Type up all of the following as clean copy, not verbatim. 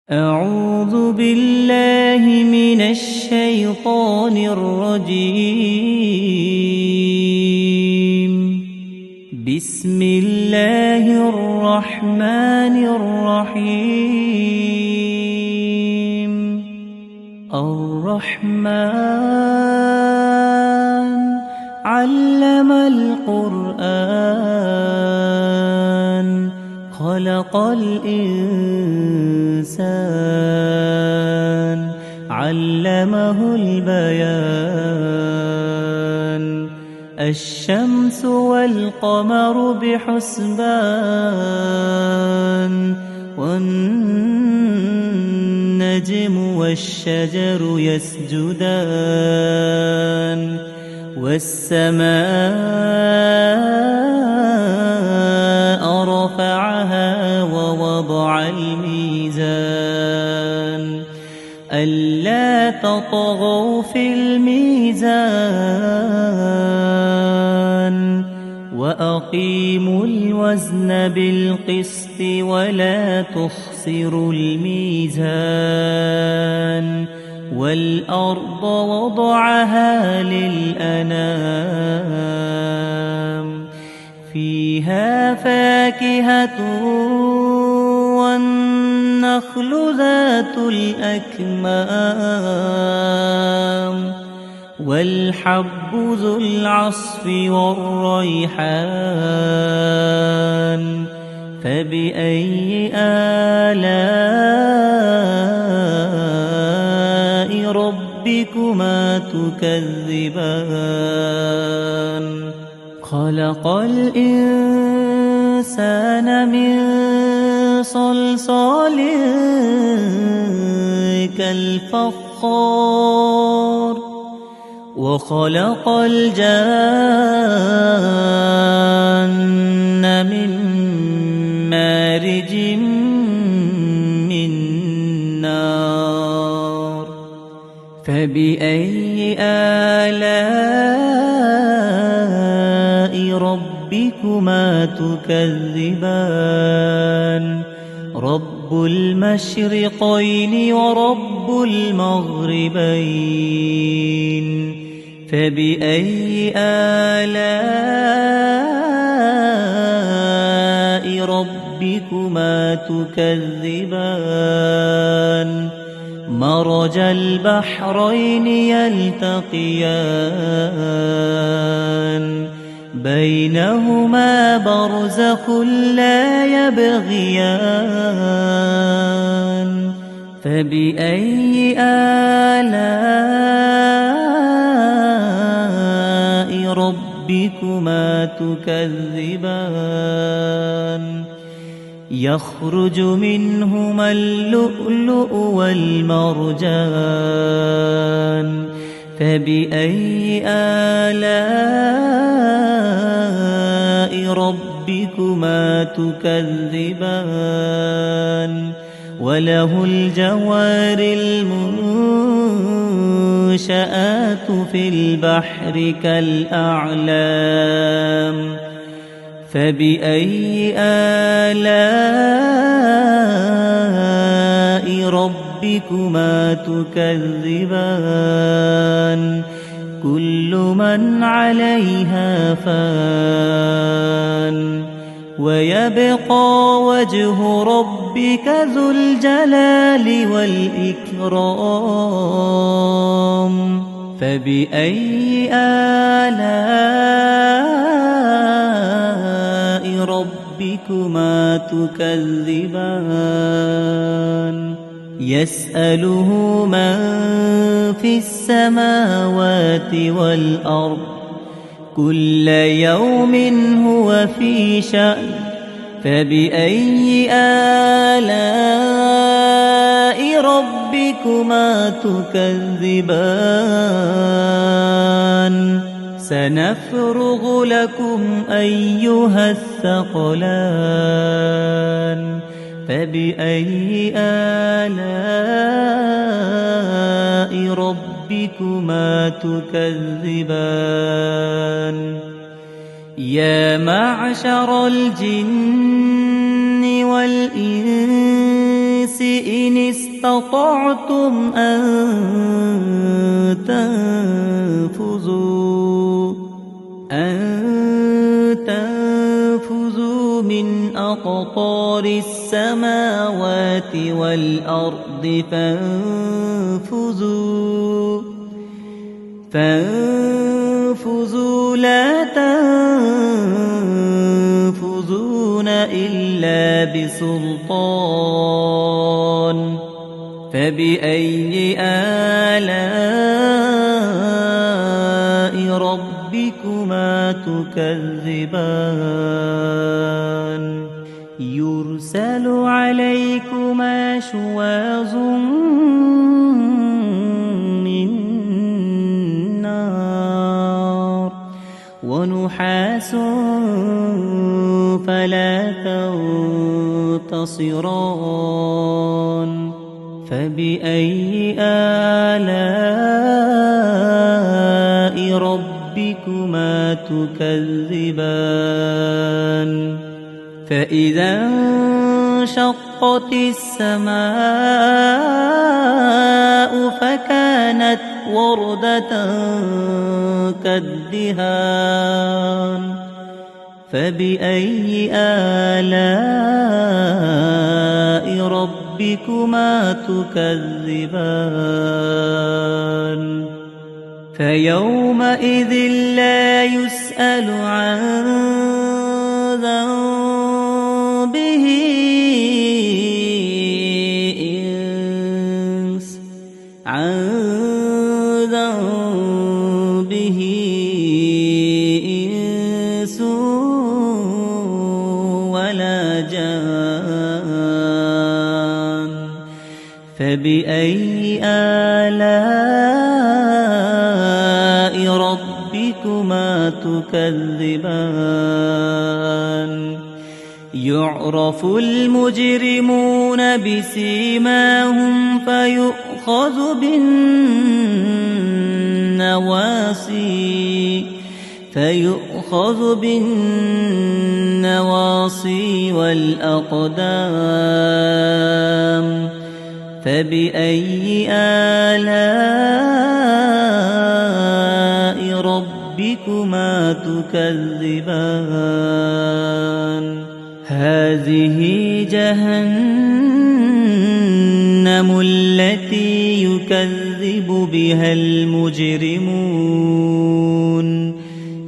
أعوذ بالله من الشيطان الرجيم. بسم الله الرحمن الرحيم. الرحمن علم القرآن خلق الإنسان علمه البيان. الشمس والقمر بحسبان والنجم والشجر يسجدان والسماء رفعها ووضع الميزان ألا تطغوا في الميزان وأقيموا الوزن بالقسط ولا تخسروا الميزان والأرض وضعها للأنام فيها فاكهة والنخل ذات الأكمام والحب ذو العصف والريحان فبأي آلاء ربكما تكذبان. خلق الإنسان من صلصال كالفخار وخلق الجان من مارج من نار فبأي آلاء ربكما تكذبان. رب المشرقين ورب المغربين فبأي آلاء ربكما تكذبان. مرج البحرين يلتقيان بينهما برزخ لا يبغيان فبأي آلاء ربكما تكذبان. يخرج منهما اللؤلؤ والمرجان فبأي آلاء ربكما تكذبان. وله الجوار المنشآت في البحر كالأعلام فبأي آلاء ربكما تكذبان. كل من عليها فان ويبقى وجه ربك ذو الجلال والإكرام فبأي آلاء ربكما تكذبان. يسأله من في السماوات والأرض كل يوم هو في شأن فبأي آلاء ربكما تكذبان. سنفرغ لكم أيها الثقلان فبأي آلاء ربكما تكذبان. يا معشر الجن والإنس إن استطعتم أن تنفذوا من أقطار السماوات والأرض فانفذوا لا تنفذون إلا بسلطان فبأي آلاء ربكما تكذبان يرسل عليكما شواظ من نار ونحاس فلا تنتصران فبأي آلاء ربكما تكذبان فإذا انشقت السماء فكانت وردة كالدهان فبأي آلاء ربكما تكذبان فيومئذ لا يسأل عن ذنبه إنس ولا جان فبأي آلاء ربكما تكذبان يعرف المجرمون بسيماهم فيؤخذ بالنواصي والأقدام فبأي آلاء ربكما تكذبان هذه جهنم التي يكذب بها المجرمون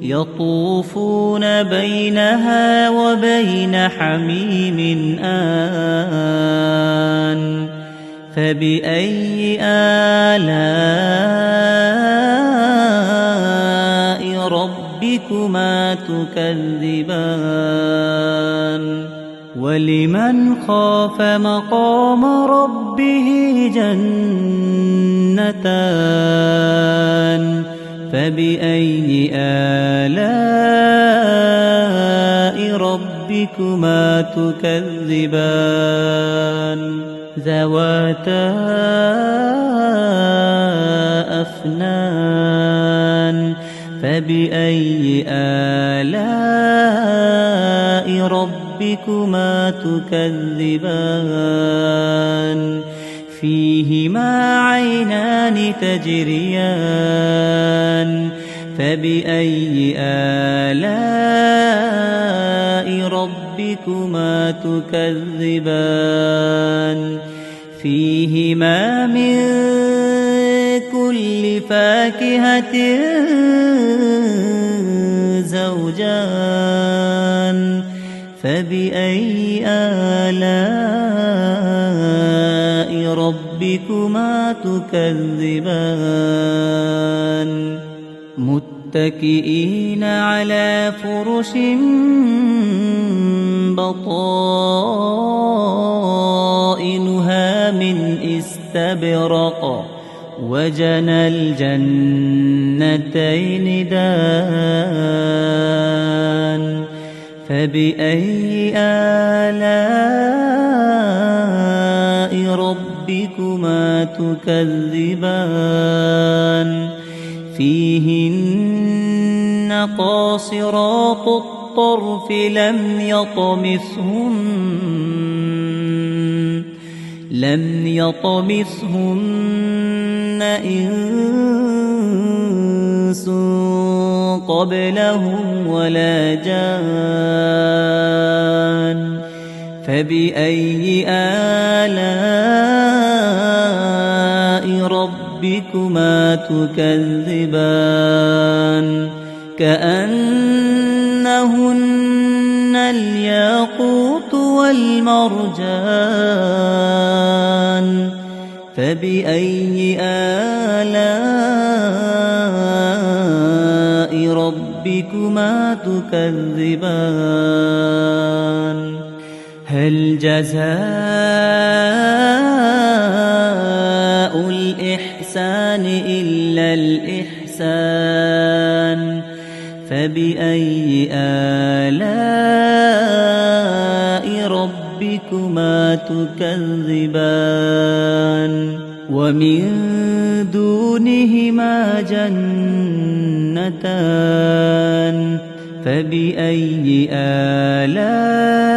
يطوفون بينها وبين حميم آن فبأي آلاء ربكما تكذبان ولمن خاف مقام ربه جنتان فبأي آلاء ربكما تكذبان ذواتا أفنان فبأي آلاء ربكما تكذبان فيهما عينان تجريان فبأي آلاء ربكما تكذبان فيهما من كل فاكهة زوجان فبأي آلاء ربكما تكذبان متكئين على فرش بطائنها من استبرق وجنى الجنتين دان فبأي آلاء ربكما تكذبان فيهن قاصرات الطرف لم لم يطمثهن إنس قبلهم ولا جان فبأي آلاء ربكما تكذبان كأنهن الياقوت والمرجان فبأي آلاء ربكما تكذبان هل جزاء الإحسان إلا الإحسان فبأي آلاء ربكما تكذبان ومن دونهما جنتان فبأي آلاء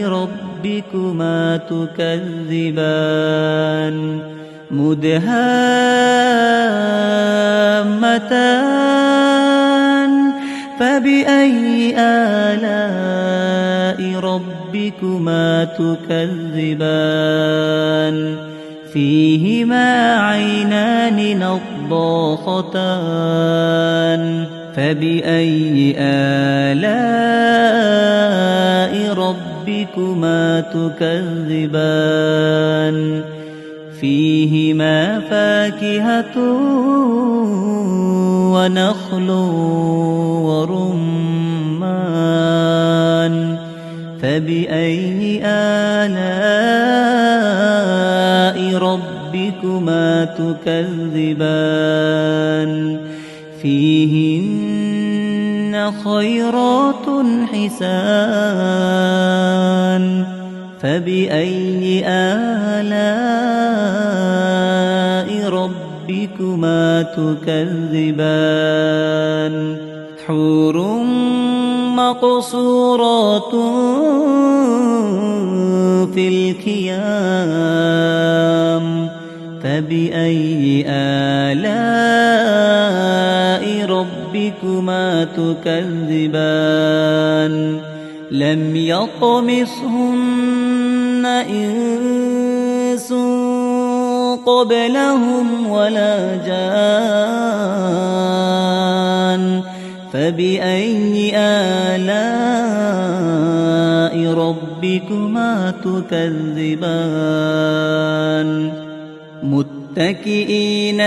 ربكما تكذبان مدهامتان فبأي آلاء ربكما تكذبان فيهما عينان نضاختان فبأي آلاء ربكما تكذبان فيهما فاكهة ونخل ورمان فبأي آلاء ربكما تكذبان فيهن خيرات حسان فبأي آلاء ربكما تكذبان حور مقصورات في الخيام فبأي آلاء ربكما تكذبان لم يطمثهن إنس قبلهم ولا جان فبأي آلاء ربكما تكذبان متكئين